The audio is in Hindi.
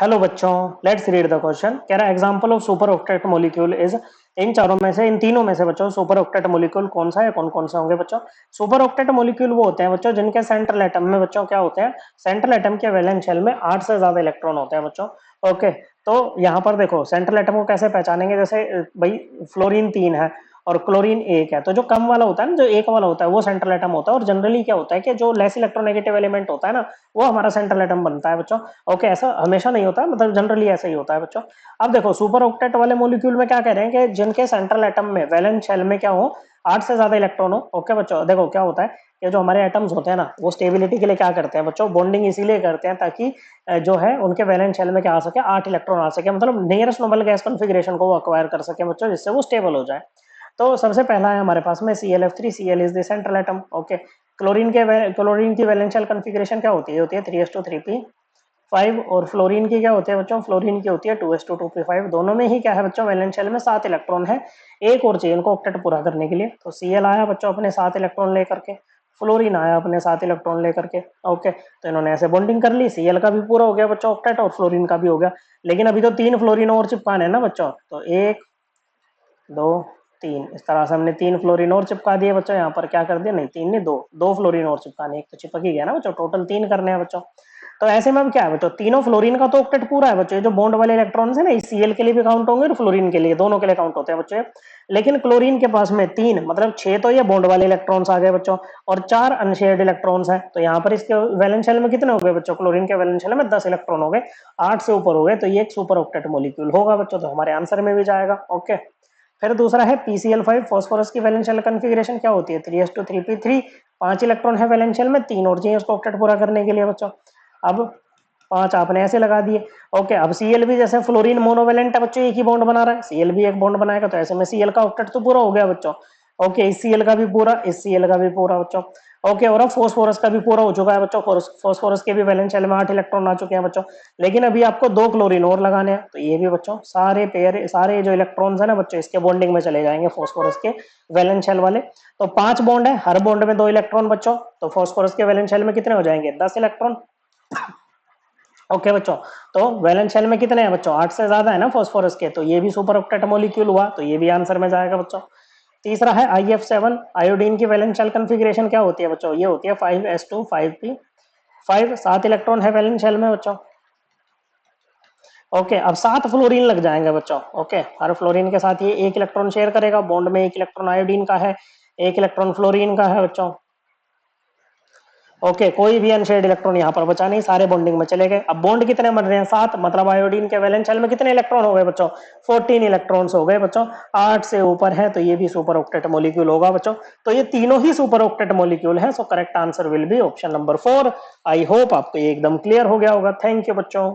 हेलो बच्चों, लेट्स रीड द क्वेश्चन। कह रहा है example of super octet molecule is. इन चारों में से, इन तीनों में से बच्चों सुपर ऑक्टेट मॉलिक्यूल कौन सा है, कौन कौन से होंगे बच्चों। सुपर ऑक्टेट मॉलिक्यूल वो होते हैं बच्चों जिनके सेंट्रल एटम में बच्चों क्या होते हैं, सेंट्रल एटम के वैलेंस शेल में 8 से ज्यादा इलेक्ट्रॉन होते हैं बच्चों। ओके, तो यहाँ पर देखो सेंट्रल एटम को कैसे पहचानेंगे, जैसे भाई फ्लोरीन 3 है और क्लोरीन 1 है, तो जो कम वाला होता है ना, जो एक वाला होता है वो सेंट्रल एटम होता है। और जनरली क्या होता है कि जो लेस इलेक्ट्रोनेगेटिव एलिमेंट होता है ना, वो हमारा सेंट्रल एटम बनता है बच्चों। ओके, ऐसा हमेशा नहीं होता, मतलब जनरली ऐसा ही होता है बच्चों। अब देखो सुपर ऑक्टेट वाले मॉलिक्यूल में क्या कह रहे हैं कि जिनके सेंट्रल एटम में वैलेंस शेल में क्या हो, 8 से ज्यादा इलेक्ट्रॉन हो। ओके बच्चों, देखो क्या होता है, ये जो हमारे एटम्स होते हैं ना, वो स्टेबिलिटी के लिए क्या करते हैं बच्चों, बॉन्डिंग इसीलिए करते हैं ताकि जो है उनके वैलेंस शेल में क्या आ सके, 8 इलेक्ट्रॉन आ सके, मतलब नियरेस्ट नोबल गैस कॉन्फिगरेशन को वो अक्वायर कर सके बच्चों, जिससे वो स्टेबल हो जाए। तो सबसे पहला है हमारे पास में ClF3। Cl is the central atom. Okay, chlorine की वैलेंस शेल कॉन्फ़िगरेशन क्या होती है, 3s2 3p5। और फ्लोरीन की क्या होती है बच्चों, फ्लोरीन की होती है 2s2 2p5। दोनों में ही क्या है बच्चों, वैलेंस शेल में 7 इलेक्ट्रॉन है। एक और चाहिए इनको ऑक्टेट पूरा करने के लिए, तो Cl आया बच्चों अपने 7 इलेक्ट्रॉन लेकर के, फ्लोरीन आया अपने 7 इलेक्ट्रॉन लेकर के। ओके, तो इन्होंने ऐसे बॉन्डिंग कर ली, Cl का भी पूरा हो गया बच्चों ऑक्टेट और फ्लोरीन का भी हो गया। लेकिन अभी तो 3 फ्लोरीन और चिपकाने हैं ना बच्चों, तो 1 2 3, इस तरह से हमने 3 फ्लोरीन और चिपका दिए बच्चों। यहाँ पर क्या कर दिया, नहीं 3 नहीं, 2 फ्लोरीन और चिपकाने, एक तो चिपक ही गया ना बच्चों, टोटल 3 करने हैं बच्चों। तो ऐसे में अब क्या है बच्चों, तीनों फ्लोरीन का तो ऑक्टेट पूरा है बच्चों। ये जो बॉन्ड वाले इलेक्ट्रॉन्स है ना, इस Cl के लिए भी काउंट होंगे और फ्लोरीन के लिए, दोनों के लिए काउंट होते हैं बच्चों। लेकिन क्लोरीन के पास में 3 मतलब 6 तो ये बॉन्ड वाले इलेक्ट्रॉन्स आ गए बच्चों, और 4 अनशेयर्ड इलेक्ट्रॉन्स हैं। तो यहाँ पर इसके वैलेंस शेल में कितने हो गए बच्चों, क्लोरीन के वैलेंस शेल में 10 इलेक्ट्रॉन हो गए, 8 से ऊपर हो गए, तो ये एक सुपर ऑक्टेट मॉलिक्यूल होगा बच्चों, तो हमारे आंसर में भी जाएगा। ओके, फिर दूसरा है PCl5। फास्फोरस की वैलेंस शेल कॉन्फ़िगरेशन क्या होती है, 3s2 3p3। 5 इलेक्ट्रॉन है वैलेंस शेल में, 3 और चाहिए उसको ऑक्टेट पूरा करने के लिए बच्चों। अब 5 आपने ऐसे लगा दिए। ओके, अब Cl भी जैसे फ्लोरीन मोनोवेलेंट है बच्चों, एक ही बॉन्ड बना रहा है, Cl भी एक बॉन्ड बनाएगा, तो ऐसे में Cl का ऑक्टेट तो पूरा हो गया बच्चों। ओके, इस Cl का भी पूरा, इस Cl का भी पूरा बच्चों। ओके, और अब फास्फोरस का भी पूरा हो चुका है बच्चों। फास्फोरस के भी वैलेंस शेल में 8 इलेक्ट्रॉन आ चुके हैं बच्चों। लेकिन अभी आपको 2 क्लोरीन और लगाने हैं, तो ये भी बच्चों सारे पेयर, सारे जो इलेक्ट्रॉन्स है ना बच्चों, इसके बॉन्डिंग में चले जाएंगे फास्फोरस के वैलेंस शेल वाले। तो 5 बॉन्ड है, हर बॉन्ड में 2 इलेक्ट्रॉन बच्चों, तो फास्फोरस के वैलेंस शेल में कितने हो जाएंगे, 10 इलेक्ट्रॉन। ओके बच्चों, तो वैलेंस शेल में कितने हैं बच्चों, 8 से ज्यादा है ना फास्फोरस के, तो ये भी सुपर ऑक्टेट मॉलिक्यूल हुआ, तो ये भी आंसर में जाएगा बच्चों। तीसरा है IF7। आयोडीन की वैलेंस शेल कॉन्फ़िगरेशन क्या होती है बच्चों, ये होती है 5s2 5p5। 7 इलेक्ट्रॉन है वैलेंस शेल में बच्चों। ओके, अब 7 फ्लोरीन लग जाएंगे बच्चों। ओके, हर फ्लोरीन के साथ ये 1 इलेक्ट्रॉन शेयर करेगा, बॉन्ड में 1 इलेक्ट्रॉन आयोडीन का है, 1 इलेक्ट्रॉन फ्लोरीन का है बच्चों। ओके, कोई भी अनशेयर्ड इलेक्ट्रॉन यहाँ पर बचा नहीं, सारे बॉन्डिंग में चले गए। अब बॉन्ड कितने बन रहे हैं, 7, मतलब आयोडीन के वैलेंस शेल में कितने इलेक्ट्रॉन हो गए बच्चों, 14 इलेक्ट्रॉन्स हो गए बच्चों। 8 से ऊपर है, तो ये भी सुपर ऑक्टेट मॉलिक्यूल होगा बच्चों। तो ये तीनों ही सुपर ऑक्टेट मॉलिक्यूल है, so correct answer will be option number 4। I hope आपको ये एकदम क्लियर हो गया होगा। थैंक यू बच्चों।